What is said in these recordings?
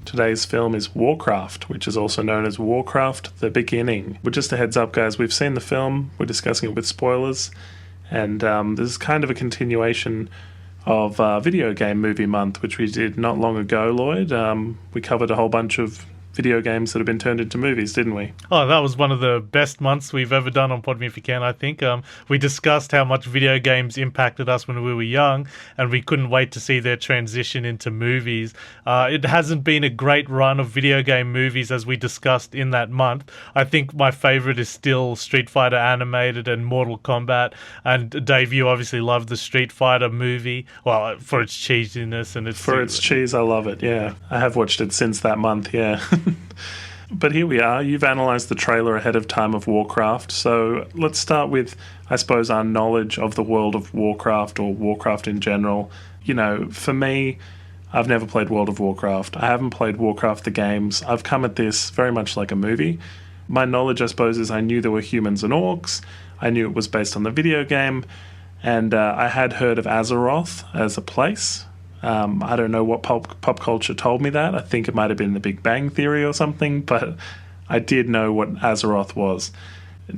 Today's film is Warcraft, which is also known as Warcraft: The Beginning. But just a heads up, guys, we've seen the film, we're discussing it with spoilers, and this is kind of a continuation of Video Game Movie Month, which we did not long ago, Lloyd. We covered a whole bunch of video games that have been turned into movies, didn't we? Oh, that was one of the best months we've ever done on Pod Me If You Can, I think. We discussed how much video games impacted us when we were young, and we couldn't wait to see their transition into movies. It hasn't been a great run of video game movies as we discussed in that month. I think my favorite is still Street Fighter Animated and Mortal Kombat. And Dave, you obviously love the Street Fighter movie, well, for its cheesiness and its cheese. I love it. Yeah, I have watched it since that month. Yeah. But here we are. You've analysed the trailer ahead of time of Warcraft, so let's start with, I suppose, our knowledge of the world of Warcraft or Warcraft in general. You know, for me, I've never played World of Warcraft. I haven't played Warcraft the games. I've come at this very much like a movie. My knowledge, I suppose, is I knew there were humans and orcs. I knew it was based on the video game, and I had heard of Azeroth as a place. I don't know what pop culture told me that. I think it might have been The Big Bang Theory or something, but I did know what Azeroth was.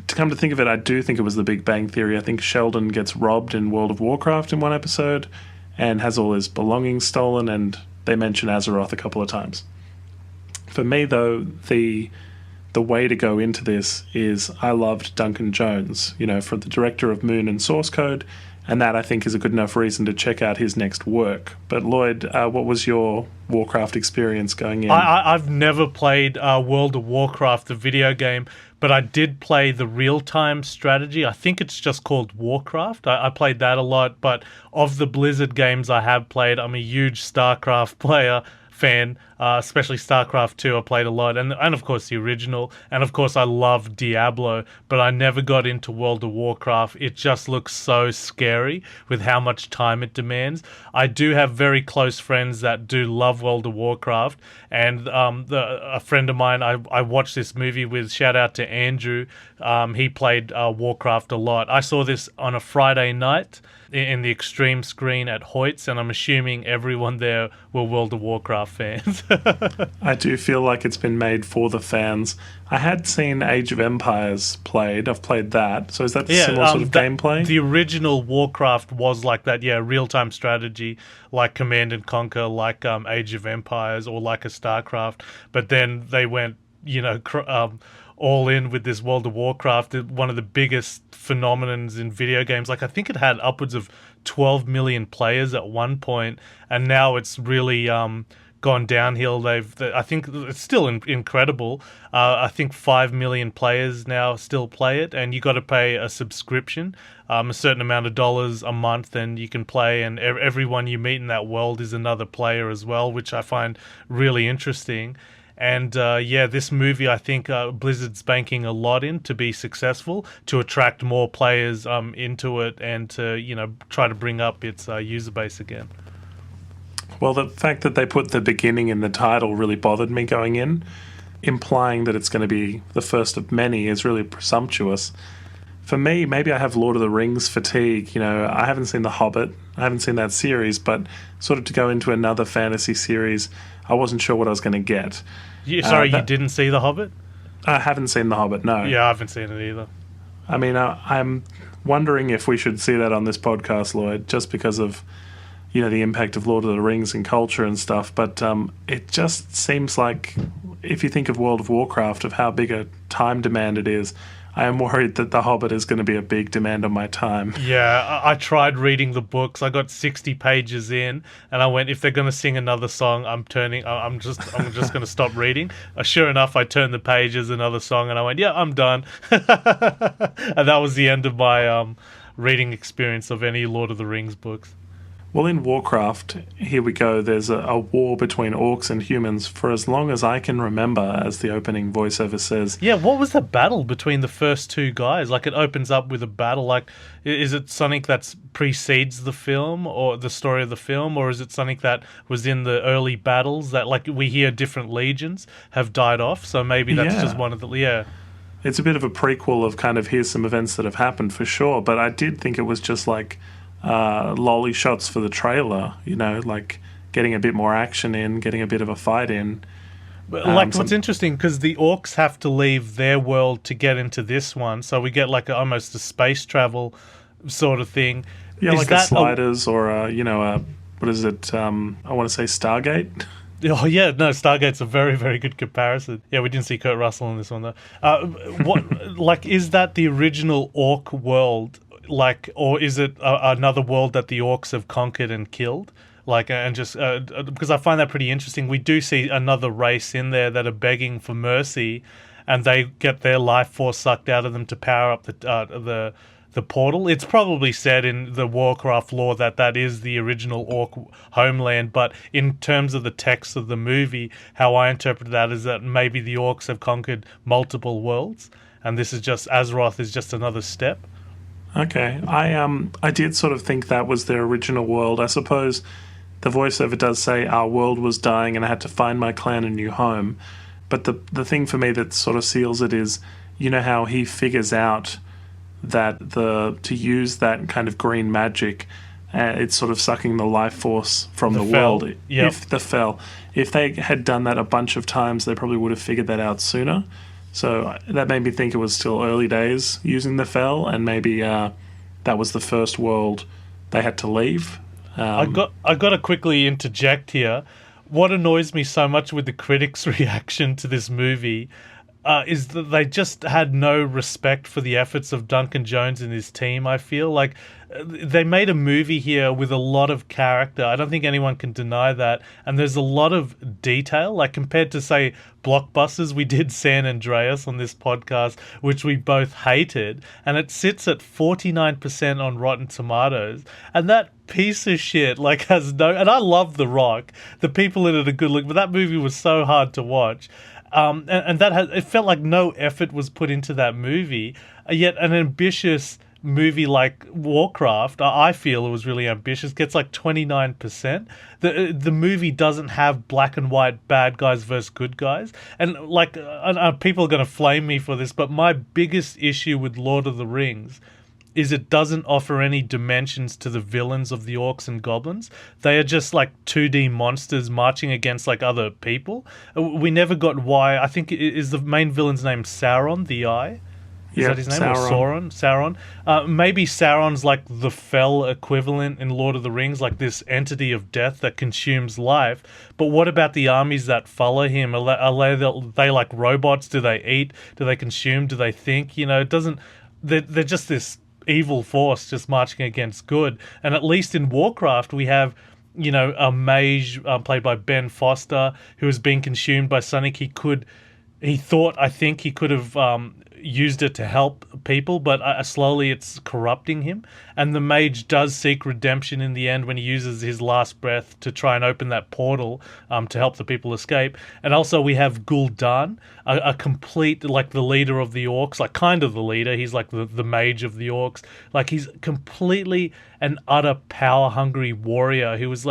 To come to think of it, I do think it was The Big Bang Theory. I think Sheldon gets robbed in World of Warcraft in one episode and has all his belongings stolen, and they mention Azeroth a couple of times. For me, though, the way to go into this is I loved Duncan Jones, you know, from the director of Moon and Source Code, and that, I think, is a good enough reason to check out his next work. But Lloyd, what was your Warcraft experience going in? I've never played World of Warcraft, the video game, but I did play the real-time strategy. I think it's just called Warcraft. I played that a lot, but of the Blizzard games I have played, I'm a huge StarCraft fan, especially StarCraft 2. I played a lot, and of course the original, and of course I love Diablo, but I never got into World of Warcraft. It just looks so scary with how much time it demands. I do have very close friends that do love World of Warcraft, and a friend of mine I watched this movie with, shout out to Andrew, he played Warcraft a lot. I saw this on a Friday night in the extreme screen at Hoyt's, and I'm assuming everyone there were World of Warcraft fans. I do feel like it's been made for the fans. I had seen Age of Empires played. I've played that. So is that similar sort of gameplay? The original Warcraft was like that, yeah, real-time strategy, like Command and Conquer, like Age of Empires, or like a StarCraft. But then they went, you know, all in with this World of Warcraft, one of the biggest phenomenons in video games. Like, I think it had upwards of 12 million players at one point, and now it's really gone downhill. I think it's still incredible. I think 5 million players now still play it, and you got to pay a subscription, a certain amount of dollars a month, and you can play, and everyone you meet in that world is another player as well, which I find really interesting. And this movie, I think Blizzard's banking a lot in to be successful, to attract more players into it, and to, you know, try to bring up its user base again. Well, the fact that they put the beginning in the title really bothered me going in. Implying that it's going to be the first of many is really presumptuous. For me, maybe I have Lord of the Rings fatigue. You know, I haven't seen The Hobbit. I haven't seen that series, but sort of to go into another fantasy series, I wasn't sure what I was going to get. You didn't see The Hobbit? I haven't seen The Hobbit, no. Yeah, I haven't seen it either. I mean, I'm wondering if we should see that on this podcast, Lloyd, just because of, you know, the impact of Lord of the Rings and culture and stuff. But it just seems like, if you think of World of Warcraft, of how big a time demand it is, I am worried that The Hobbit is going to be a big demand on my time. Yeah, I tried reading the books. I got 60 pages in, and I went, if they're going to sing another song, I'm just going to stop reading. Sure enough, I turned the pages, another song, and I went, yeah, I'm done. And that was the end of my reading experience of any Lord of the Rings books. Well, in Warcraft, here we go, there's a war between orcs and humans for as long as I can remember, as the opening voiceover says. Yeah, what was the battle between the first two guys? Like, it opens up with a battle. Like, is it something that precedes the film, or the story of the film, or is it something that was in the early battles that, like, we hear different legions have died off? So maybe that's just one of the... Yeah. It's a bit of a prequel of kind of, here's some events that have happened for sure, but I did think it was just like... lolly shots for the trailer, you know, like getting a bit more action in, getting a bit of a fight in. But what's interesting, because the orcs have to leave their world to get into this one, so we get like almost a space travel sort of thing. Yeah, like a Sliders or what is it? I want to say Stargate. Oh yeah, no, Stargate's a very, very good comparison. Yeah, we didn't see Kurt Russell in this one though. Is that the original orc world? Or is it another world that the orcs have conquered and killed? Because I find that pretty interesting. We do see another race in there that are begging for mercy, and they get their life force sucked out of them to power up the portal. It's probably said in the Warcraft lore that is the original orc homeland, but in terms of the text of the movie, how I interpret that is that maybe the orcs have conquered multiple worlds, and this is just Azeroth is just another step. Okay, I did sort of think that was their original world. I suppose the voiceover does say our world was dying and I had to find my clan a new home, but the thing for me that sort of seals it is, you know how he figures out that to use that kind of green magic, it's sort of sucking the life force from the world. Yep. If they had done that a bunch of times, they probably would have figured that out sooner. So that made me think it was still early days using the Fel, and maybe that was the first world they had to leave. I got to quickly interject here. What annoys me so much with the critics' reaction to this movie is that they just had no respect for the efforts of Duncan Jones and his team, I feel. Like, they made a movie here with a lot of character. I don't think anyone can deny that. And there's a lot of detail, like compared to, say, blockbusters. We did San Andreas on this podcast, which we both hated. And it sits at 49% on Rotten Tomatoes. And that piece of shit, has no... And I love The Rock. The people in it are good looking, but that movie was so hard to watch. It felt like no effort was put into that movie. Yet an ambitious movie like Warcraft, I feel it was really ambitious, gets 29%. The movie doesn't have black and white bad guys versus good guys. And people are going to flame me for this, but my biggest issue with Lord of the Rings is it doesn't offer any dimensions to the villains of the orcs and goblins. They are just 2D monsters marching against other people. We never got why. I think is the main villain's name Sauron, the Eye? Is that his name? Sauron. Or Sauron? Maybe Sauron's the Fel equivalent in Lord of the Rings, this entity of death that consumes life. But what about the armies that follow him? Are they like robots? Do they eat? Do they consume? Do they think? It doesn't... They're just this evil force just marching against good. And at least in Warcraft we have a mage played by Ben Foster who is being consumed by something. I think he could have used it to help people, but slowly it's corrupting him. And the mage does seek redemption in the end when he uses his last breath to try and open that portal to help the people escape. And also we have Gul'dan, a complete, the leader of the orcs, kind of the leader. He's the mage of the orcs. He's completely an utter power-hungry warrior who was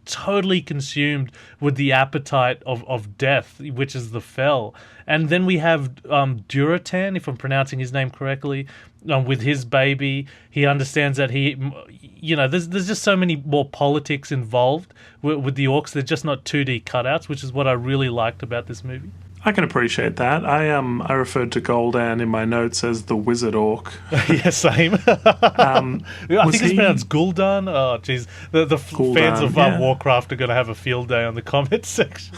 totally consumed with the appetite of death, which is the Fel. And then we have Duratan, if I'm pronouncing his name correctly, with his baby. He understands that there's just so many more politics involved with the orcs. They're just not 2D cutouts, which is what I really liked about this movie. I can appreciate that. I referred to Gul'dan in my notes as the wizard orc. Yeah, same. I think it's pronounced Gul'dan. Oh, jeez. The fans of Warcraft are going to have a field day on the comments section.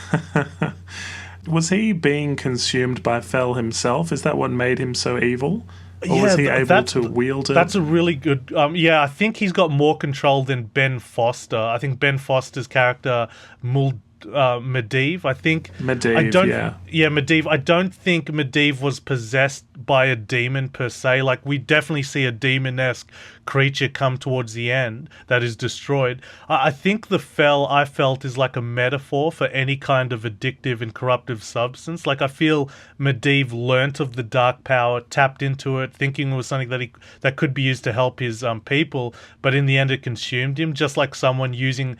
Was he being consumed by Fel himself? Is that what made him so evil? Or was he able to wield it? That's a really good... I think he's got more control than Ben Foster. I think Ben Foster's character, Medivh, I think. Medivh, Yeah, Medivh. I don't think Medivh was possessed by a demon per se. We definitely see a demon-esque creature come towards the end that is destroyed. I think the Fel, I felt, is a metaphor for any kind of addictive and corruptive substance. I feel Medivh learnt of the dark power, tapped into it, thinking it was something that could be used to help his people, but in the end it consumed him, just like someone using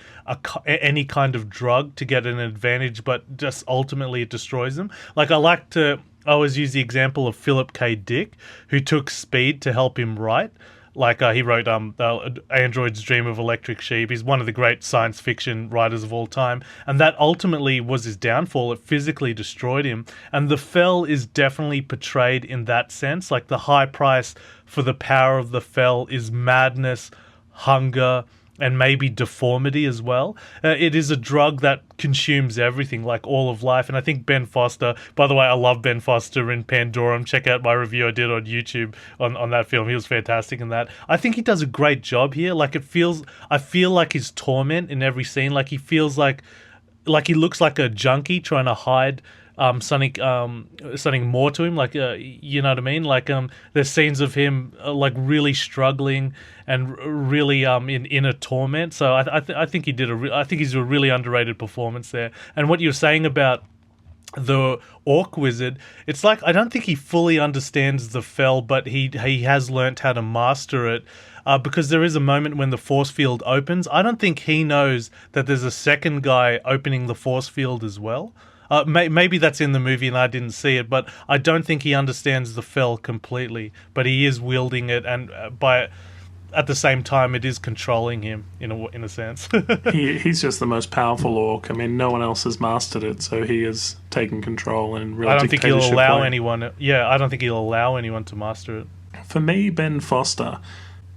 any kind of drug to get an advantage, but just ultimately it destroys them. I always use the example of Philip K. Dick, who took speed to help him write. Like he wrote Android's Dream of Electric Sheep. He's one of the great science fiction writers of all time, and that ultimately was his downfall. It physically destroyed him, and the Fel is definitely portrayed in that sense. Like the high price for the power of the Fel is madness, hunger, and maybe deformity as well. It is a drug that consumes everything, like all of life. And I think Ben Foster, by the way, I love Ben Foster in Pandorum. Check out my review I did on YouTube on that film. He was fantastic in that. I think he does a great job here. Like I feel like his torment in every scene. Like he feels like he looks like a junkie trying to hide something more to him, like you know what I mean? Like there's scenes of him like really struggling and really in inner torment. So I think I think he's a really underrated performance there. And what you're saying about the orc wizard, it's like I don't think he fully understands the Fel, but he has learnt how to master it. Because there is a moment when the force field opens. I don't think he knows that there's a second guy opening the force field as well. Maybe that's in the movie and I didn't see it, but I don't think he understands the Fel completely. But he is wielding it, and at the same time, it is controlling him in a sense. He's just the most powerful orc. I mean, no one else has mastered it, so he is taking control and real I don't think he'll dictatorship allow way. anyone. Yeah, I don't think he'll allow anyone to master it. For me, Ben Foster,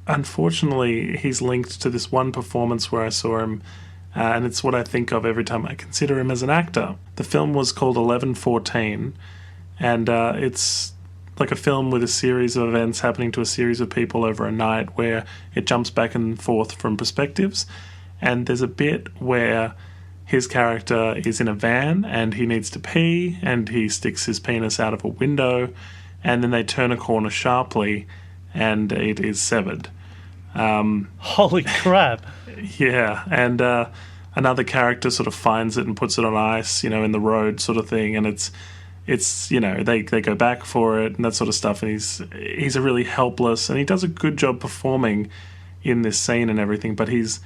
unfortunately, he's linked to this one performance where I saw him. And it's what I think of every time I consider him as an actor. The film was called 1114, and it's like a film with a series of events happening to a series of people over a night where it jumps back and forth from perspectives. And there's a bit where his character is in a van and he needs to pee and he sticks his penis out of a window and then they turn a corner sharply and it is severed. Holy crap. Yeah, and another character sort of finds it and puts it on ice, in the road sort of thing, and it's they go back for it and that sort of stuff, and he's a really helpless, and he does a good job performing in this scene and everything, but he's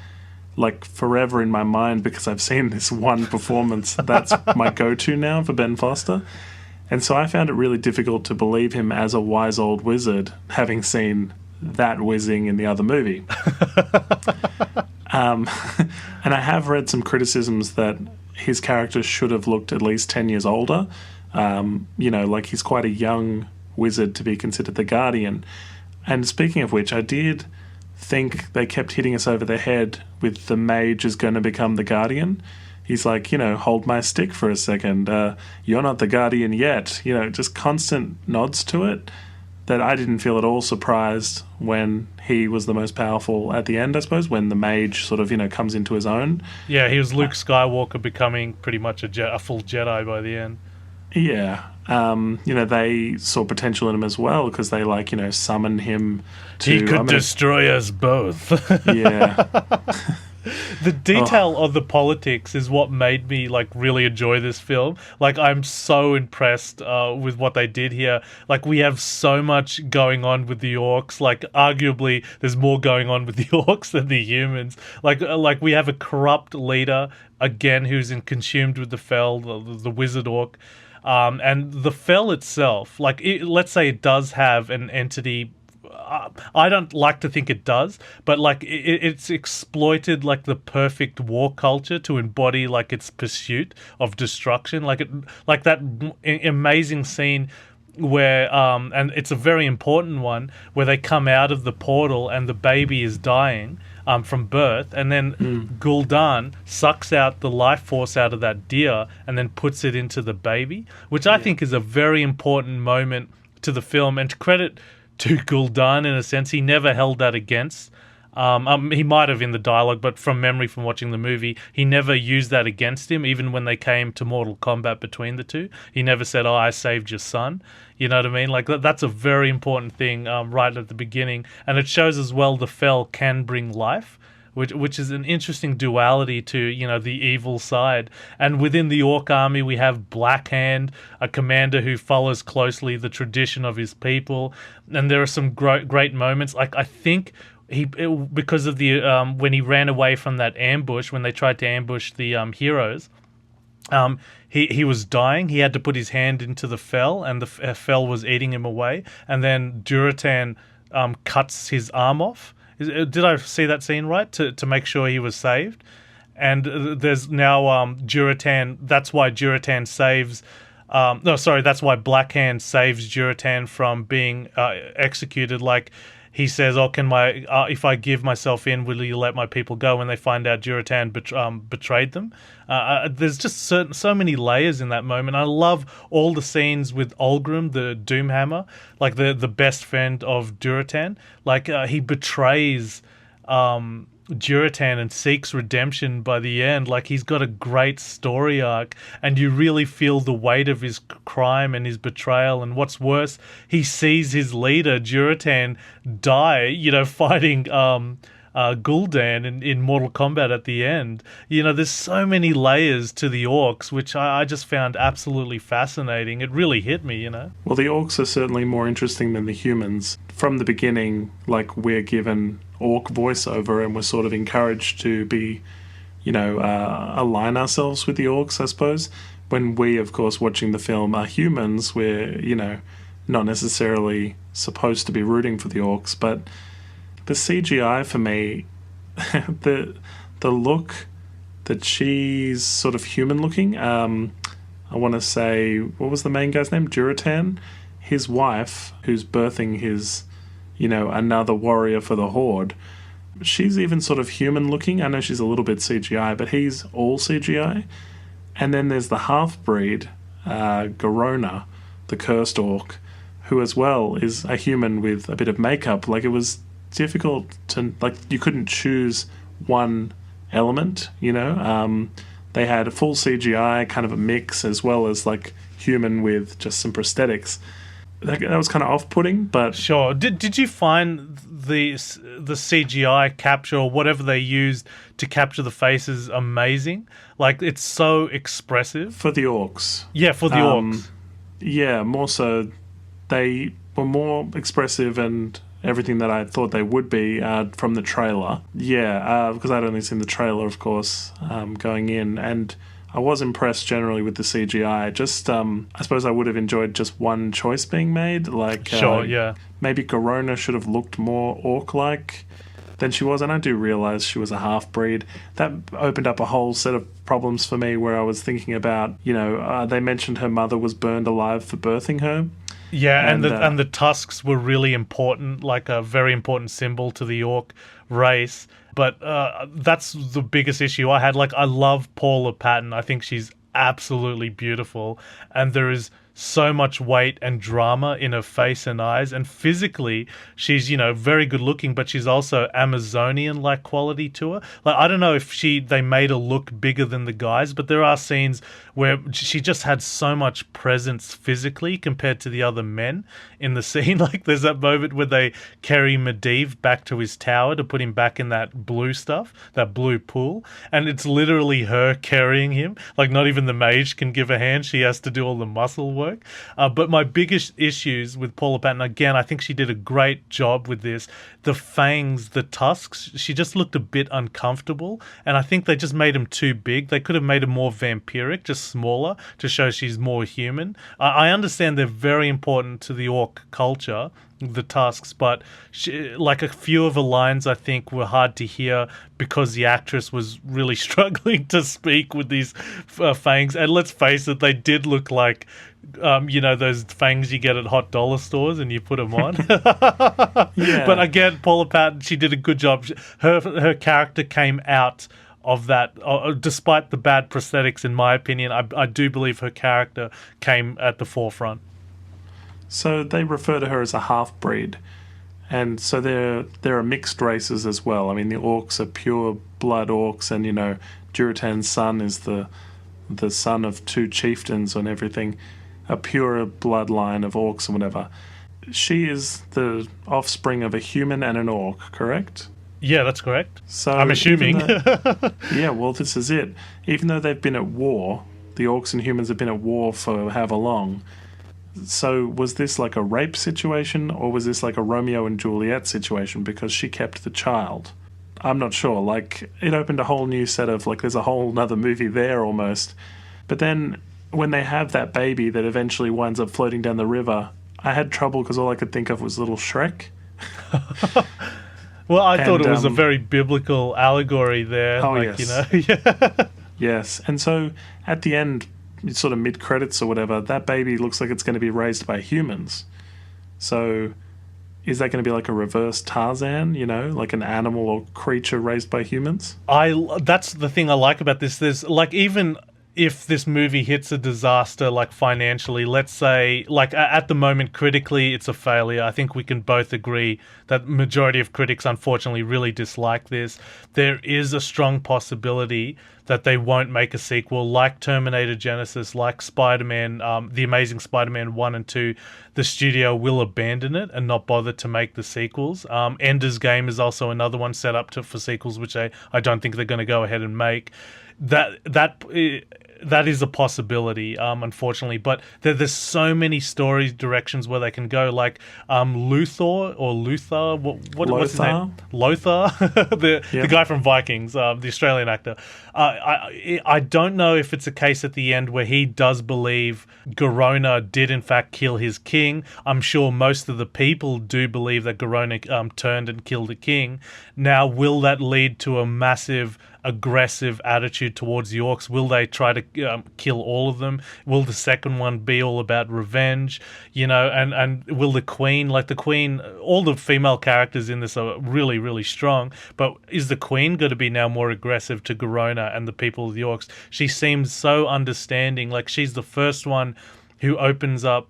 like forever in my mind because I've seen this one performance. That's my go-to now for Ben Foster. And so I found it really difficult to believe him as a wise old wizard, having seen that whizzing in the other movie. And I have read some criticisms that his character should have looked at least 10 years older. Like he's quite a young wizard to be considered the Guardian. And speaking of which, I did think they kept hitting us over the head with the mage is going to become the Guardian. He's like, hold my stick for a second. You're not the Guardian yet. Just constant nods to it. That I didn't feel at all surprised when he was the most powerful at the end, I suppose, when the mage sort of, comes into his own. Yeah, he was Luke Skywalker becoming pretty much a full Jedi by the end. Yeah. They saw potential in him as well because they, summon him to... He could destroy us both. Yeah. The detail of the politics is what made me really enjoy this film. I'm so impressed with what they did here. We have so much going on with the orcs. Arguably there's more going on with the orcs than the humans. We have a corrupt leader again who's consumed with the Fel, the wizard orc. And the Fel itself, let's say it does have an entity. I don't like to think it does, but it's exploited the perfect war culture to embody its pursuit of destruction, that amazing scene where and it's a very important one where they come out of the portal and the baby is dying from birth, and then Gul'dan sucks out the life force out of that deer and then puts it into the baby, which I think is a very important moment to the film, and to credit to Gul'dan in a sense, he never held that against. He might have in the dialogue, but from memory from watching the movie, he never used that against him, even when they came to mortal combat between the two. He never said, I saved your son. You know what I mean? That's a very important thing right at the beginning. And it shows as well the Fel can bring life, which is an interesting duality to, the evil side. And within the Orc army, we have Blackhand, a commander who follows closely the tradition of his people. And there are some great moments. I think because of the when he ran away from that ambush, when they tried to ambush the heroes, he was dying. He had to put his hand into the Fel, and the Fel was eating him away. And then Duratan cuts his arm off. Did I see that scene right? To make sure he was saved. And there's now Durotan. That's why Durotan saves. That's why Blackhand saves Durotan from being executed. Like he says, "Oh, if I give myself in, will you let my people go?" When they find out Durotan betrayed them, there's just so many layers in that moment. I love all the scenes with Olgrim, the Doomhammer, like the best friend of Durotan. Like he betrays Durotan and seeks redemption by the end. Like he's got a great story arc, and you really feel the weight of his crime and his betrayal. And what's worse, he sees his leader Durotan die, fighting Gul'dan in Mortal Kombat at the end. There's so many layers to the orcs, which I just found absolutely fascinating. It really hit me. Well, the orcs are certainly more interesting than the humans. From the beginning, like, we're given orc voiceover and we're sort of encouraged to be, align ourselves with the orcs, I suppose. When we, of course, watching the film are humans, we're, not necessarily supposed to be rooting for the orcs. But the CGI for me, the look that she's sort of human looking, I want to say, what was the main guy's name? Durotan? His wife, who's birthing his, another warrior for the Horde, she's even sort of human looking. I know she's a little bit CGI, but he's all CGI. And then there's the half-breed, Garona, the cursed orc, who as well is a human with a bit of makeup. Like, it was difficult to, like, you couldn't choose one element, They had a full CGI, kind of a mix, as well as, like, human with just some prosthetics. That was kind of off-putting, but... Sure. Did you find the CGI capture, or whatever they used to capture the faces, amazing? Like, it's so expressive. For the orcs. Yeah, for the orcs. Yeah, more so. They were more expressive and everything that I thought they would be from the trailer. Yeah, because I'd only seen the trailer, of course, going in, and I was impressed generally with the CGI. Just, I suppose I would have enjoyed just one choice being made. Like, sure, yeah. Maybe Garona should have looked more orc-like than she was, and I do realise she was a half-breed. That opened up a whole set of problems for me, where I was thinking about, they mentioned her mother was burned alive for birthing her. Yeah, and the tusks were really important, like a very important symbol to the orc race. But that's the biggest issue I had. Like, I love Paula Patton. I think she's absolutely beautiful. And there is so much weight and drama in her face and eyes. And physically, she's, very good looking, but she's also Amazonian-like quality to her. Like, I don't know if they made her look bigger than the guys, but there are scenes where she just had so much presence physically compared to the other men in the scene. Like, there's that moment where they carry Medivh back to his tower to put him back in that blue stuff, that blue pool, and it's literally her carrying him. Like, not even the mage can give a hand. She has to do all the muscle work. But my biggest issues with Paula Patton, again, I think she did a great job with this. The fangs, the tusks, she just looked a bit uncomfortable, and I think they just made them too big. They could have made them more vampiric, just smaller, to show she's more human. I understand they're very important to the orc culture, the tusks, but like, a few of the lines I think were hard to hear because the actress was really struggling to speak with these fangs. And let's face it, they did look like those fangs you get at hot dollar stores and you put them on. Yeah. But again, Paula Patton, she did a good job. Her character came out of that, despite the bad prosthetics, in my opinion. I do believe her character came at the forefront. So they refer to her as a half-breed, and so there are mixed races as well. I mean, the orcs are pure blood orcs, and Durotan's son is the son of two chieftains and everything, a pure bloodline of orcs and whatever. She is the offspring of a human and an orc, correct? Yeah, that's correct. So I'm assuming. Yeah, well, this is it. Even though they've been at war, the orcs and humans have been at war for however long. So was this like a rape situation, or was this like a Romeo and Juliet situation because she kept the child? I'm not sure. Like, it opened a whole new set of, like, there's a whole other movie there almost. But then when they have that baby that eventually winds up floating down the river, I had trouble because all I could think of was little Shrek. Well, I thought And, it was a very biblical allegory there. Oh, like, yes. yeah. Yes. And so at the end, sort of mid-credits or whatever, that baby looks like it's going to be raised by humans. So is that going to be like a reverse Tarzan, like an animal or creature raised by humans? That's the thing I like about this. There's like, even if this movie hits a disaster, like financially, let's say, like at the moment, critically, it's a failure. I think we can both agree that majority of critics, unfortunately, really dislike this. There is a strong possibility that they won't make a sequel, like Terminator Genesis, like Spider-Man, The Amazing Spider-Man 1 and 2. The studio will abandon it and not bother to make the sequels. Ender's Game is also another one set up for sequels, which I don't think they're going to go ahead and make. That is a possibility, unfortunately. But there's so many story directions where they can go, like Luthor. What's his name? Lothar, the guy from Vikings, the Australian actor. I don't know if it's a case at the end where he does believe Garona did in fact kill his king. I'm sure most of the people do believe that Garona turned and killed the king. Now, will that lead to a massive aggressive attitude towards the orcs? Will they try to kill all of them? Will the second one be all about revenge? And will the queen, all the female characters in this are really, really strong, but is the queen going to be now more aggressive to Garona and the people of the orcs? She seems so understanding, like she's the first one who opens up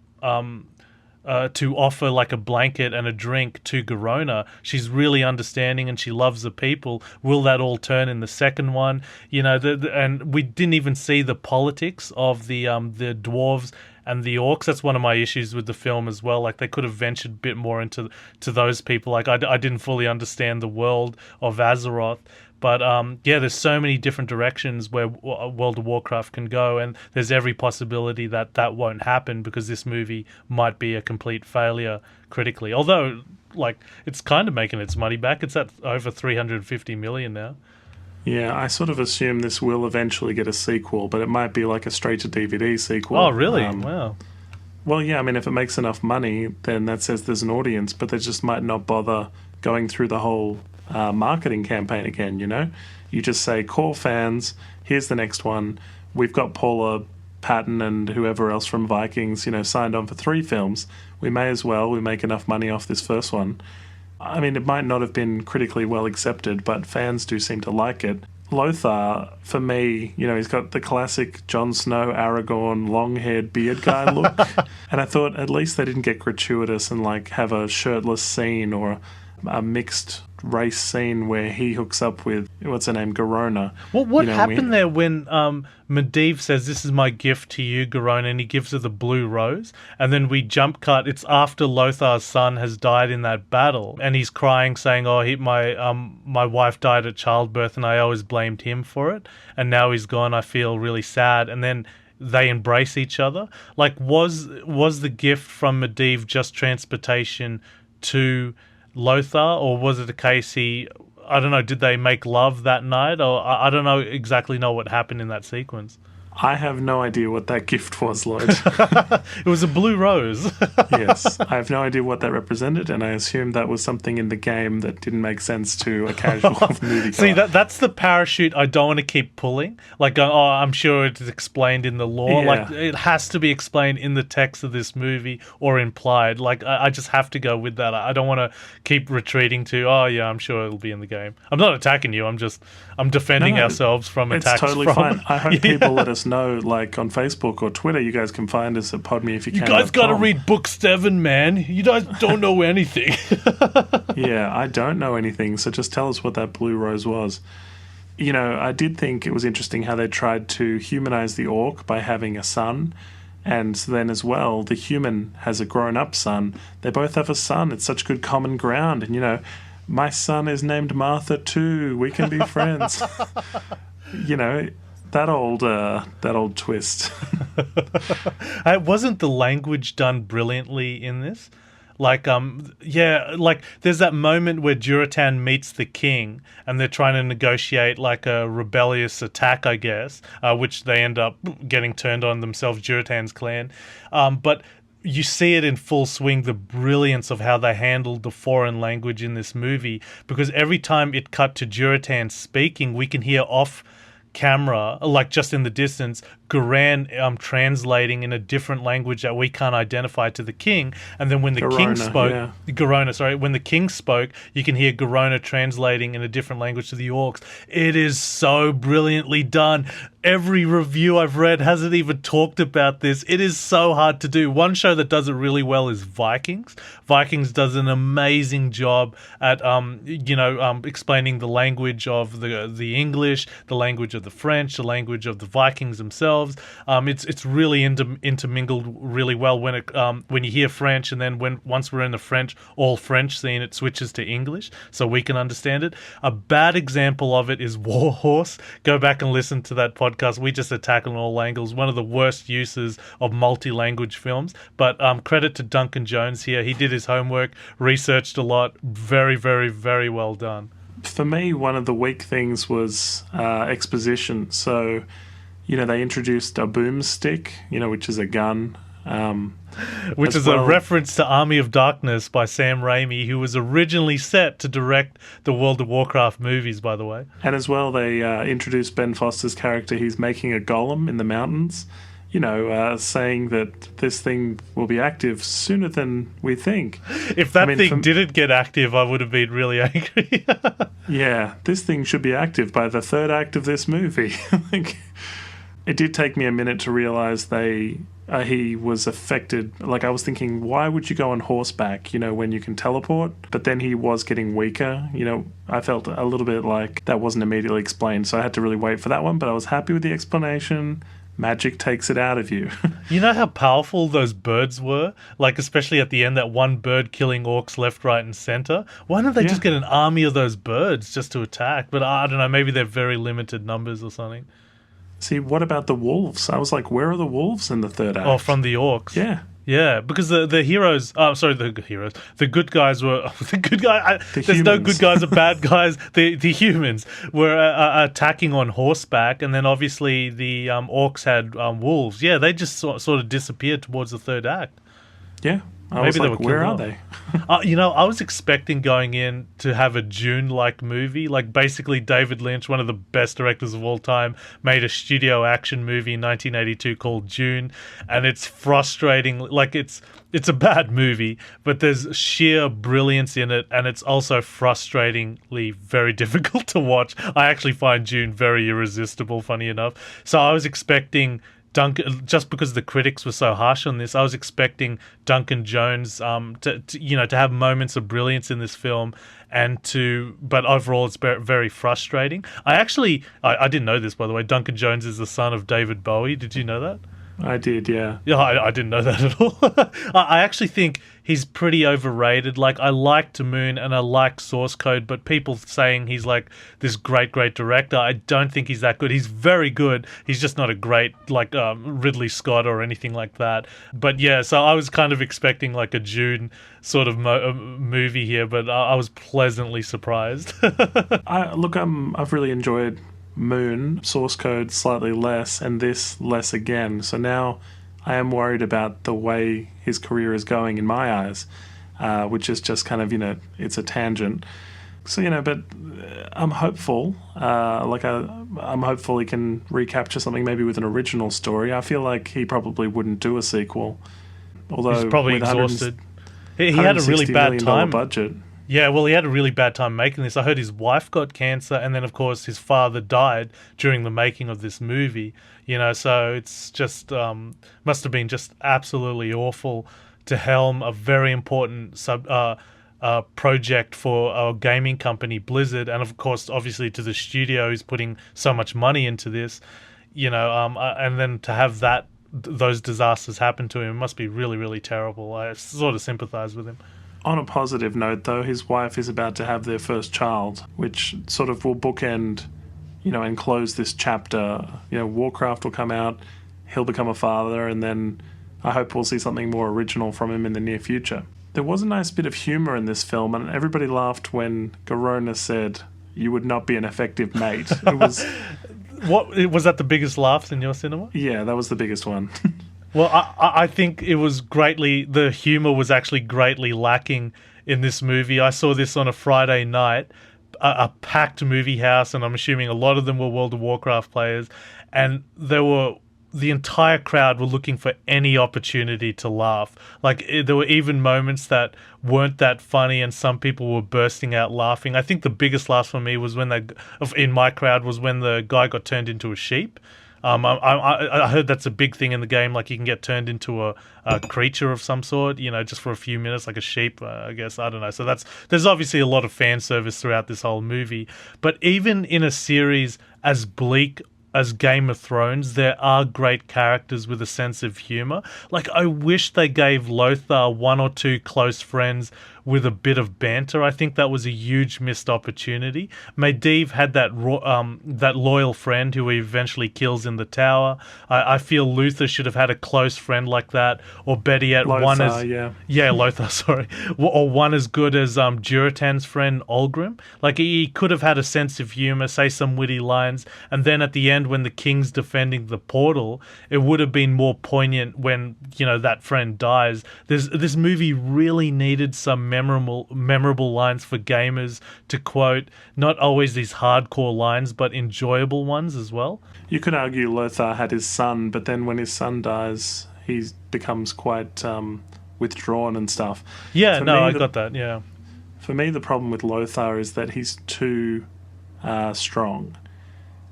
to offer like a blanket and a drink to Garona. She's really understanding and she loves the people. Will that all turn in the second one? And we didn't even see the politics of the dwarves and the orcs. That's one of my issues with the film as well. Like, they could have ventured a bit more into those people. Like, I didn't fully understand the world of Azeroth. But there's so many different directions where World of Warcraft can go, and there's every possibility that won't happen because this movie might be a complete failure critically. Although, it's kind of making its money back. It's at over 350 million now. Yeah, I sort of assume this will eventually get a sequel, but it might be like a straight-to-DVD sequel. Oh, really? Wow. Well, yeah, I mean, if it makes enough money, then that says there's an audience, but they just might not bother going through the whole marketing campaign again, You just say, core fans, here's the next one. We've got Paula Patton and whoever else from Vikings, signed on for 3 films. We may as well. We make enough money off this first one. I mean, it might not have been critically well accepted, but fans do seem to like it. Lothar, for me, he's got the classic Jon Snow, Aragorn, long-haired beard guy look. And I thought at least they didn't get gratuitous and have a shirtless scene or a mixed race scene where he hooks up with, what's her name, Garona. What happened there when Medivh says, "This is my gift to you, Garona," and he gives her the blue rose, and then we jump cut, it's after Lothar's son has died in that battle, and he's crying saying, my wife died at childbirth and I always blamed him for it, and now he's gone, I feel really sad, and then they embrace each other. Was the gift from Medivh just transportation to Lothar, or was it a case I don't know, did they make love that night? Or I don't know exactly what happened in that sequence. I have no idea what that gift was, Lloyd. It was a blue rose. Yes, I have no idea what that represented, and I assumed that was something in the game that didn't make sense to a casual movie. See, that's the parachute I don't want to keep pulling. I'm sure it's explained in the lore. Yeah. It has to be explained in the text of this movie or implied. I just have to go with that. I don't want to keep retreating to, I'm sure it'll be in the game. I'm not attacking you. I'm defending ourselves from attacks. It's totally fine. I hope people let us know, on Facebook or Twitter. You guys can find us at Pod Me If You Can. You guys got to read Book 7, man. You guys don't know anything. Yeah, I don't know anything, so just tell us what that blue rose was. I did think it was interesting how they tried to humanize the orc by having a son, and then as well, the human has a grown-up son. They both have a son. It's such good common ground, and my son is named Martha too. We can be friends. That old twist. Wasn't the language done brilliantly in this? There's that moment where Durotan meets the king and they're trying to negotiate a rebellious attack, I guess, which they end up getting turned on themselves, Durotan's clan. But you see it in full swing, the brilliance of how they handled the foreign language in this movie, because every time it cut to Juratan speaking, we can hear off camera, like just in the distance, Gul'dan translating in a different language that we can't identify to the king. And then when the king spoke, when the king spoke, you can hear Gul'dan translating in a different language to the orcs. It is so brilliantly done. Every review I've read hasn't even talked about this. It is so hard to do. One show that does it really well is Vikings. Vikings does an amazing job at explaining the language of the English, the language of the French, the language of the Vikings themselves. It's really intermingled really well when you hear French, and then once we're in the all French scene, it switches to English so we can understand it. A bad example of it is Warhorse. Go back and listen to that podcast. We just attack on all angles. One of the worst uses of multi-language films. But credit to Duncan Jones here. He did his homework, researched a lot. Very, very, very well done. For me, one of the weak things was exposition. So, they introduced a boomstick, which is a gun. Which is a reference to Army of Darkness by Sam Raimi, who was originally set to direct the World of Warcraft movies, by the way. And as well, they introduced Ben Foster's character. He's making a golem in the mountains, saying that this thing will be active sooner than we think. If that thing didn't get active, I would have been really angry. Yeah, this thing should be active by the third act of this movie. It did take me a minute to realize he was affected. Like, I was thinking, why would you go on horseback, when you can teleport? But then he was getting weaker. I felt a little bit like that wasn't immediately explained, so I had to really wait for that one, but I was happy with the explanation. Magic takes it out of you. You know how powerful those birds were? Like, especially at the end, that one bird killing orcs left, right, and center. Why don't they just get an army of those birds just to attack? But I don't know, maybe they're very limited numbers or something. See, what about the wolves? I was like, where are the wolves in the third act? Oh, from the orcs. Yeah. Yeah, because the heroes... Oh, sorry, the heroes. The good guys were... The good guy... There's humans. No good guys or bad guys. The humans were attacking on horseback, and then obviously the orcs had wolves. Yeah, they just sort of disappeared towards the third act. Yeah. I was like, where are they? I was expecting going in to have a Dune-like movie. Like, basically, David Lynch, one of the best directors of all time, made a studio action movie in 1982 called Dune, and it's frustrating. Like, it's a bad movie, but there's sheer brilliance in it, and it's also frustratingly very difficult to watch. I actually find Dune very irresistible, funny enough. So I was expecting... Duncan, just because the critics were so harsh on this, I was expecting Duncan Jones to have moments of brilliance in this film, but overall it's very frustrating. I didn't know this, by the way. Duncan Jones is the son of David Bowie. Did you know that? I did, yeah. Yeah, I didn't know that at all. I actually think he's pretty overrated. Like, I like Moon and I like Source Code, but people saying he's like this great director, I don't think he's that good. He's very good. He's just not a great, like, Ridley Scott or anything like that. But yeah, so I was kind of expecting like a Dune sort of movie here, but I was pleasantly surprised. I've really enjoyed Moon, Source Code slightly less, and this less again. So now I am worried about the way his career is going in my eyes, which is just kind of, it's a tangent. So, but I'm hopeful. I'm hopeful he can recapture something maybe with an original story. I feel like he probably wouldn't do a sequel. Although he's probably exhausted. He had a really bad time. Budget. Yeah, well, he had a really bad time making this. I heard his wife got cancer, and then, of course, his father died during the making of this movie. So it's just must have been just absolutely awful to helm a very important project for a gaming company, Blizzard, and, of course, obviously to the studio who's putting so much money into this, and then to have those disasters happen to him must be really, really terrible. I sort of sympathize with him. On a positive note, though, his wife is about to have their first child, which sort of will bookend, and close this chapter. Warcraft will come out, he'll become a father, and then I hope we'll see something more original from him in the near future. There was a nice bit of humour in this film, and everybody laughed when Gul'dan said, "You would not be an effective mate." It was... What was that? The biggest laughs in your cinema? Yeah, that was the biggest one. Well, I think it was the humor was actually greatly lacking in this movie. I saw this on a Friday night, a packed movie house, and I'm assuming a lot of them were World of Warcraft players, and the entire crowd were looking for any opportunity to laugh. Like, there were even moments that weren't that funny, and some people were bursting out laughing. I think the biggest laugh for me was in my crowd, was when the guy got turned into a sheep. I heard that's a big thing in the game. Like, you can get turned into a creature of some sort, just for a few minutes, like a sheep, I guess. I don't know. So there's obviously a lot of fan service throughout this whole movie. But even in a series as bleak as Game of Thrones, there are great characters with a sense of humor. Like, I wish they gave Lothar one or two close friends with a bit of banter. I think that was a huge missed opportunity. Medivh had that loyal friend who he eventually kills in the tower. I feel Luther should have had a close friend like that, or better yet, Lothar, sorry, or one as good as Durotan's friend Olgrim. Like, he could have had a sense of humor, say some witty lines, and then at the end, when the king's defending the portal, it would have been more poignant when that friend dies. This movie really needed some memorable lines for gamers to quote, not always these hardcore lines, but enjoyable ones as well. You could argue Lothar had his son, but then when his son dies, he becomes quite withdrawn and stuff. Yeah, I got that, yeah. For me, the problem with Lothar is that he's too strong.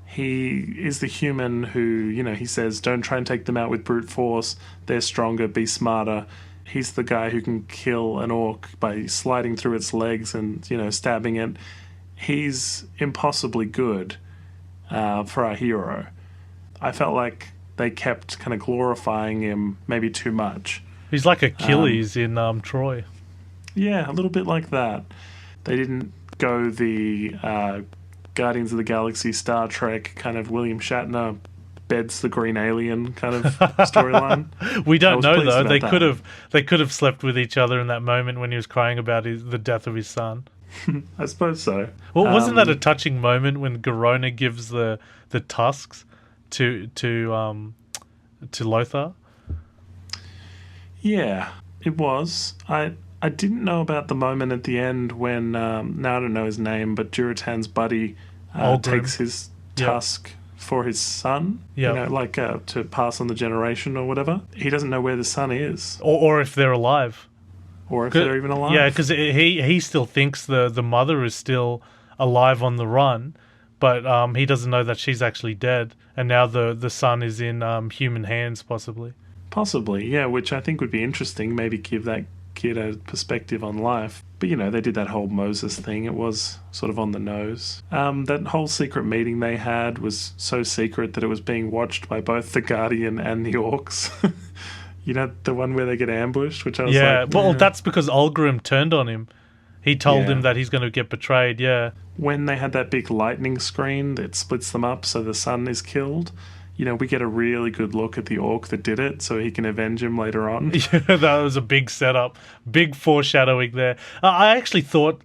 He is the human who, he says, don't try and take them out with brute force. They're stronger, be smarter. He's the guy who can kill an orc by sliding through its legs and, stabbing it. He's impossibly good for our hero. I felt like they kept kind of glorifying him maybe too much. He's like Achilles in Troy. Yeah, a little bit like that. They didn't go the Guardians of the Galaxy, Star Trek kind of William Shatner beds the green alien kind of storyline. We don't know though. They could have slept with each other in that moment when he was crying about the death of his son. I suppose so. Well, wasn't that a touching moment when Garona gives the tusks to Lothar? Yeah, it was. I didn't know about the moment at the end when now I don't know his name, but Durotan's buddy takes his tusk for his son, to pass on the generation or whatever. He doesn't know where the son is. Or if they're alive. Or if they're even alive. Yeah, because he still thinks the mother is still alive on the run, but he doesn't know that she's actually dead, and now the son is in human hands, possibly. Possibly, yeah, which I think would be interesting, maybe give that kid a perspective on life. But, they did that whole Moses thing. It was sort of on the nose. That whole secret meeting they had was so secret that it was being watched by both the Guardian and the Orcs. The one where they get ambushed, which I was like... Well, that's because Olgrim turned on him. He told him that he's going to get betrayed, yeah. When they had that big lightning screen that splits them up so the son is killed... we get a really good look at the orc that did it so he can avenge him later on. Yeah, that was a big setup. Big foreshadowing there. I actually thought...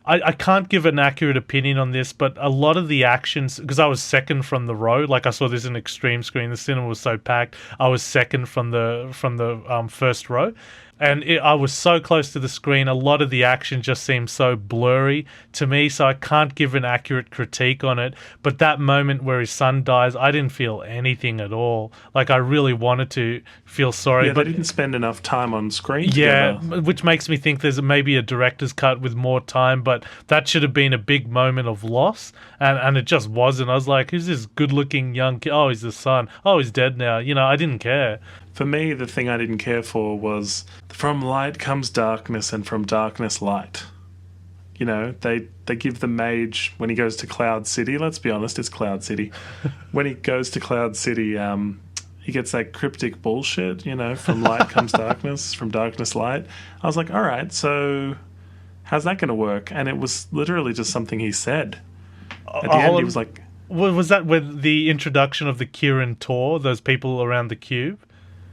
I can't give an accurate opinion on this, but a lot of the actions... Because I was second from the row. Like, I saw this in extreme screen. The cinema was so packed. I was second from the first row. And I was so close to the screen, a lot of the action just seemed so blurry to me, so I can't give an accurate critique on it. But that moment where his son dies, I didn't feel anything at all. Like, I really wanted to feel sorry. Yeah, but they didn't spend enough time on screen together. Yeah, which makes me think there's maybe a director's cut with more time, but that should have been a big moment of loss, and it just wasn't. I was like, who's this good-looking young kid? Oh, he's the son. Oh, he's dead now. I didn't care. For me, the thing I didn't care for was from light comes darkness and from darkness light. They give the mage, when he goes to Cloud City, let's be honest, it's Cloud City. When he goes to Cloud City, he gets that cryptic bullshit, from light comes darkness, from darkness light. I was like, all right, so how's that going to work? And it was literally just something he said. At the end, he was like... Was that with the introduction of the Kirin Tor, those people around the cube?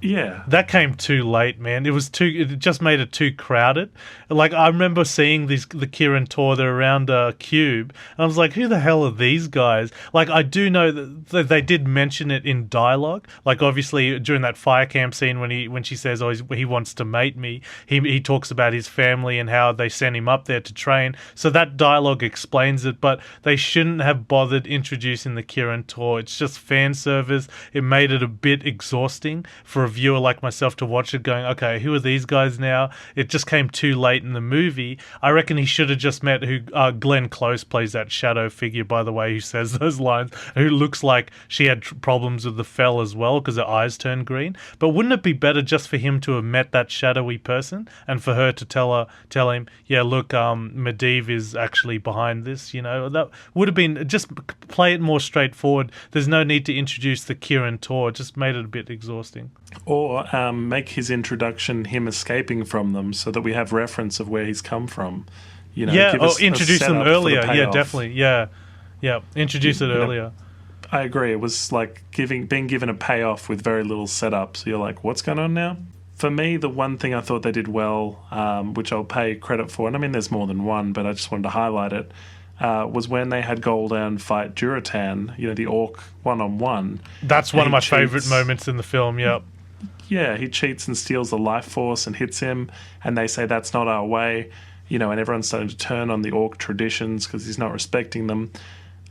Yeah. That came too late, man. It just made it too crowded. Like, I remember seeing the Kirin Tor, they're around a cube, and I was like, who the hell are these guys? Like, I do know that they did mention it in dialogue. Like, obviously, during that fire camp scene when she says, oh, he wants to mate me, he talks about his family and how they sent him up there to train. So that dialogue explains it, but they shouldn't have bothered introducing the Kirin Tor. It's just fan service. It made it a bit exhausting for a viewer like myself to watch it going, okay, who are these guys now? It just came too late in the movie. I reckon he should have just met Glenn Close plays that shadow figure, by the way, who says those lines, who looks like she had problems with the fell as well because her eyes turned green. But wouldn't it be better just for him to have met that shadowy person and for her to tell him, yeah, look, Medivh is actually behind this, you know? That would have been, just play it more straightforward. There's no need to introduce the Kirin Tor. It just made it a bit exhausting. Or make his introduction him escaping from them so that we have reference of where he's come from. You know, yeah, or introduce them earlier. Yeah, definitely. Yeah. Introduce it earlier. I agree. It was like being given a payoff with very little setup. So you're like, what's going on now? For me, the one thing I thought they did well, which I'll pay credit for, and I mean there's more than one, but I just wanted to highlight it, was when they had Gul'dan fight Durotan, you know, the orc one-on-one. That's one of my favourite moments in the film, yep. Yeah, he cheats and steals the life force and hits him, and they say that's not our way, you know, and everyone's starting to turn on the orc traditions because he's not respecting them.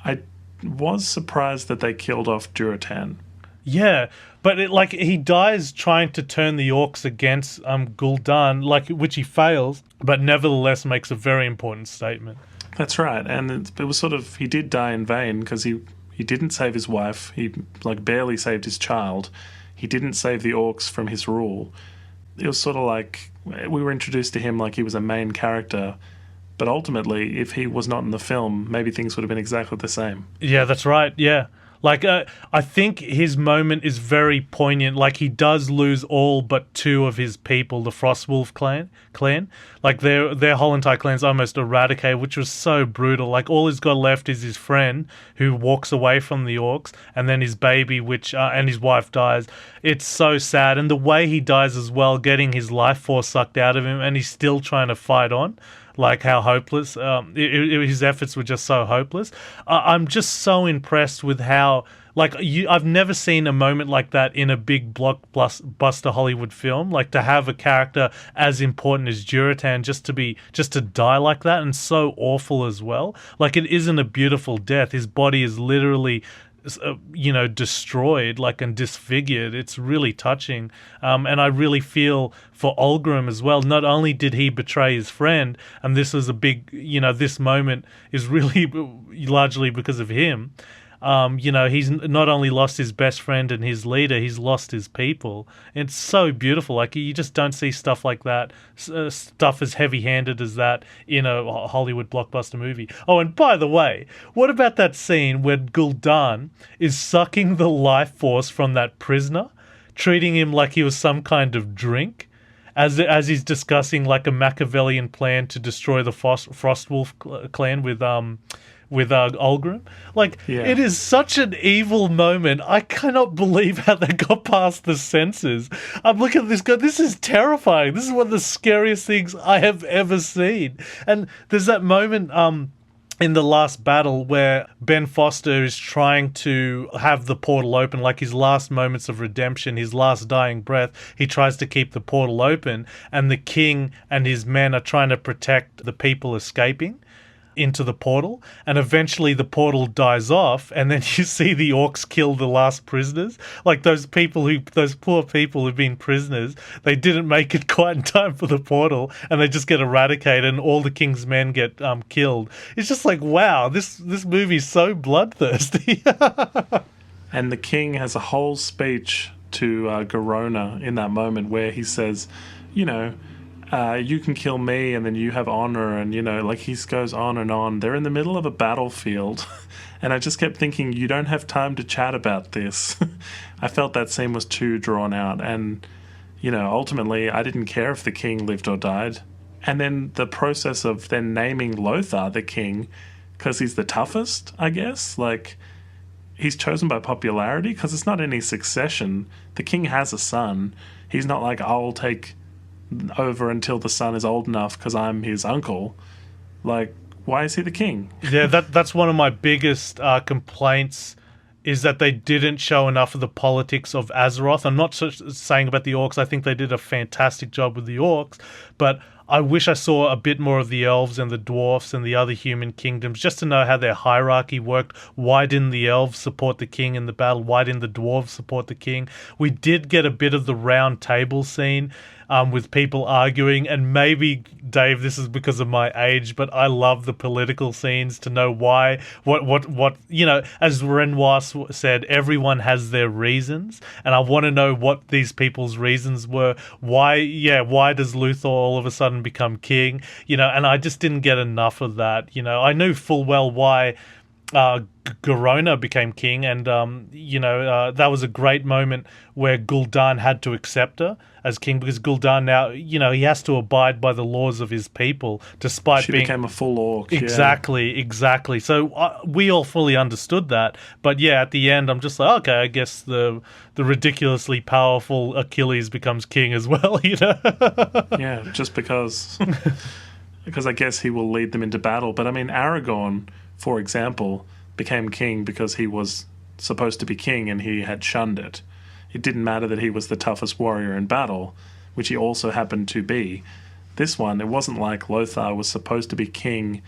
I was surprised that they killed off Durotan. Yeah, but he dies trying to turn the orcs against Gul'dan, which he fails, but nevertheless makes a very important statement. That's right, and it was sort of, he did die in vain because he didn't save his wife, he barely saved his child. He didn't save the orcs from his rule. It was sort of like we were introduced to him like he was a main character, but ultimately, if he was not in the film, maybe things would have been exactly the same. Yeah, that's right, yeah. I think his moment is very poignant. Like, he does lose all but two of his people, the Frostwolf clan. Like, their whole entire clan's almost eradicated, which was so brutal. Like, all he's got left is his friend, who walks away from the orcs, and then his baby, and his wife dies. It's so sad. And the way he dies as well, getting his life force sucked out of him, and he's still trying to fight on. Like, how hopeless his efforts were, just so hopeless. I'm just so impressed with how, I've never seen a moment like that in a big blockbuster Hollywood film. Like, to have a character as important as Durotan just to die like that, and so awful as well. Like, it isn't a beautiful death. His body is literally destroyed, and disfigured. It's really touching. And I really feel for Olgrim as well. Not only did he betray his friend, and this was a big, this moment is really largely because of him. He's not only lost his best friend and his leader, he's lost his people. It's so beautiful. Like, you just don't see stuff like that, stuff as heavy-handed as that in a Hollywood blockbuster movie. Oh, and by the way, what about that scene where Gul'dan is sucking the life force from that prisoner, treating him like he was some kind of drink, as he's discussing a Machiavellian plan to destroy the Frostwolf clan with Olgrim. It is such an evil moment. I cannot believe how they got past the censors. I'm looking at this guy. This is terrifying. This is one of the scariest things I have ever seen. And there's that moment in the last battle where Ben Foster is trying to have the portal open, like his last moments of redemption, his last dying breath. He tries to keep the portal open, and the king and his men are trying to protect the people escaping into the portal, and eventually the portal dies off, and then you see the orcs kill the last prisoners. Those poor people who've been prisoners, they didn't make it quite in time for the portal, and they just get eradicated, and all the king's men get killed. It's just wow, this movie's so bloodthirsty. And the king has a whole speech to Garona in that moment where he says, you can kill me and then you have honor, and he goes on and on. They're in the middle of a battlefield and I just kept thinking, you don't have time to chat about this. I felt that scene was too drawn out, and ultimately I didn't care if the king lived or died. And then the process of then naming Lothar the king because he's the toughest, I guess, he's chosen by popularity because it's not any succession. The king has a son. He's not like, I'll take over until the son is old enough because I'm his uncle. Like, why is he the king? Yeah, that's one of my biggest complaints, is that they didn't show enough of the politics of Azeroth. I'm not saying about the orcs. I think they did a fantastic job with the orcs, but I wish I saw a bit more of the elves and the dwarfs and the other human kingdoms, just to know how their hierarchy worked. Why didn't the elves support the king in the battle? Why didn't the dwarves support the king? We did get a bit of the round table scene, with people arguing, and maybe, Dave, this is because of my age, but I love the political scenes to know why, what you know, as Renoir said, everyone has their reasons, and I want to know what these people's reasons were. Why does Luthor all of a sudden become king? You know, and I just didn't get enough of that. You know, I knew full well why Garona became king, and that was a great moment where Gul'dan had to accept her as king, because Gul'dan now, you know, he has to abide by the laws of his people, despite she being... became a full orc. Exactly. So we all fully understood that, but yeah, at the end, I'm just like, okay, I guess the ridiculously powerful Achilles becomes king as well, you know? Yeah, just because I guess he will lead them into battle. But I mean, Aragorn, for example, became king because he was supposed to be king and he had shunned it. It didn't matter that he was the toughest warrior in battle, which he also happened to be. This one, it wasn't like Lothar was supposed to be king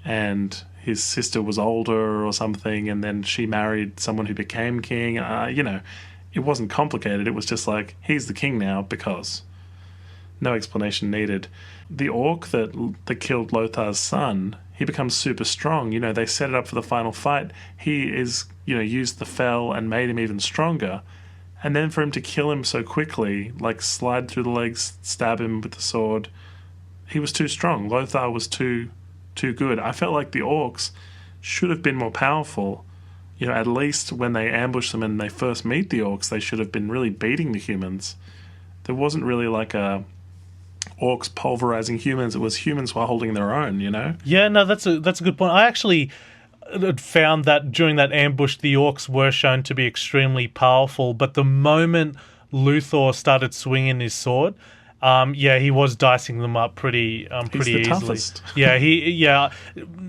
and his sister was older or something, and then she married someone who became king. It wasn't complicated. It was just like, he's the king now because. No explanation needed. The orc that killed Lothar's son, he becomes super strong. You know, they set it up for the final fight. He used the fel and made him even stronger. And then for him to kill him so quickly, like slide through the legs, stab him with the sword, he was too strong. Lothar was too good. I felt like the orcs should have been more powerful. You know, at least when they ambush them and they first meet the orcs, they should have been really beating the humans. There wasn't really like a orcs pulverizing humans. It was humans while holding their own, you know? Yeah, no, that's a good point. I actually found that during that ambush, the orcs were shown to be extremely powerful, but the moment Luthor started swinging his sword, he was dicing them up pretty easily. Toughest.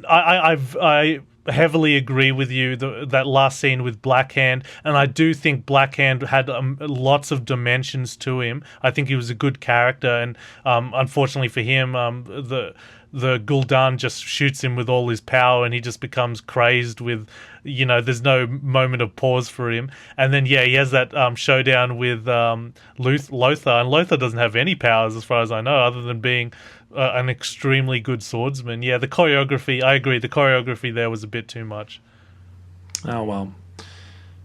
I heavily agree with you, that last scene with Blackhand, and I do think Blackhand had lots of dimensions to him. I think he was a good character, and unfortunately for him, the Gul'dan just shoots him with all his power, and he just becomes crazed with, you know, there's no moment of pause for him. And then, he has that showdown with Lothar, and Lothar doesn't have any powers as far as I know, other than being an extremely good swordsman. Yeah, the choreography, I agree, the choreography there was a bit too much. Oh, well.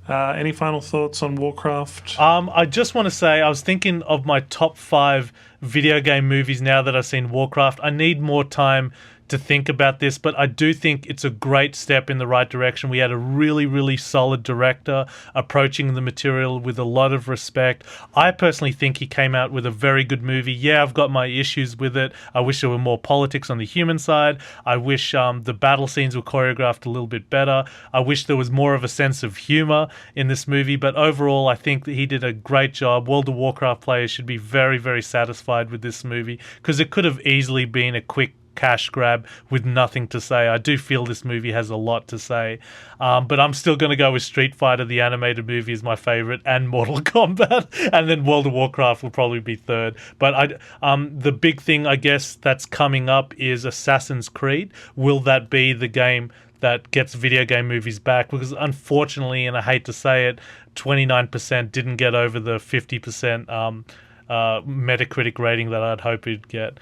Any final thoughts on Warcraft? I just want to say, I was thinking of my top 5 video game movies now that I've seen Warcraft. I need more time to think about this, but I do think it's a great step in the right direction. We had a really, really solid director approaching the material with a lot of respect. I personally think he came out with a very good movie. Yeah, I've got my issues with it. I wish there were more politics on the human side. I wish the battle scenes were choreographed a little bit better. I wish there was more of a sense of humor in this movie, but overall, I think that he did a great job. World of Warcraft players should be very, very satisfied with this movie, because it could have easily been a quick cash grab with nothing to say. I do feel this movie has a lot to say, but I'm still going to go with Street Fighter, the animated movie, is my favorite, and Mortal Kombat, and then World of Warcraft will probably be third. But the big thing, I guess, that's coming up is Assassin's Creed. Will that be the game that gets video game movies back? Because unfortunately, and I hate to say it, 29% didn't get over the 50% Metacritic rating that I'd hope it'd get.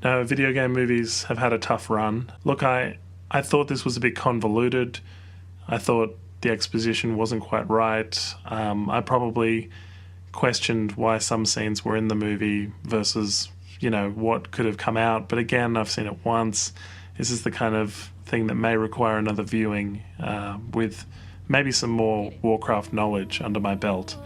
No, video game movies have had a tough run. Look, I thought this was a bit convoluted. I thought the exposition wasn't quite right. I probably questioned why some scenes were in the movie versus, you know, what could have come out. But again, I've seen it once. This is the kind of thing that may require another viewing with maybe some more Warcraft knowledge under my belt.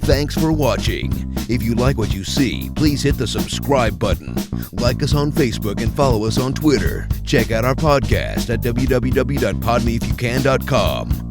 Thanks for watching. If you like what you see, please hit the subscribe button. Like us on Facebook and follow us on Twitter. Check out our podcast at www.podmeifyoucan.com.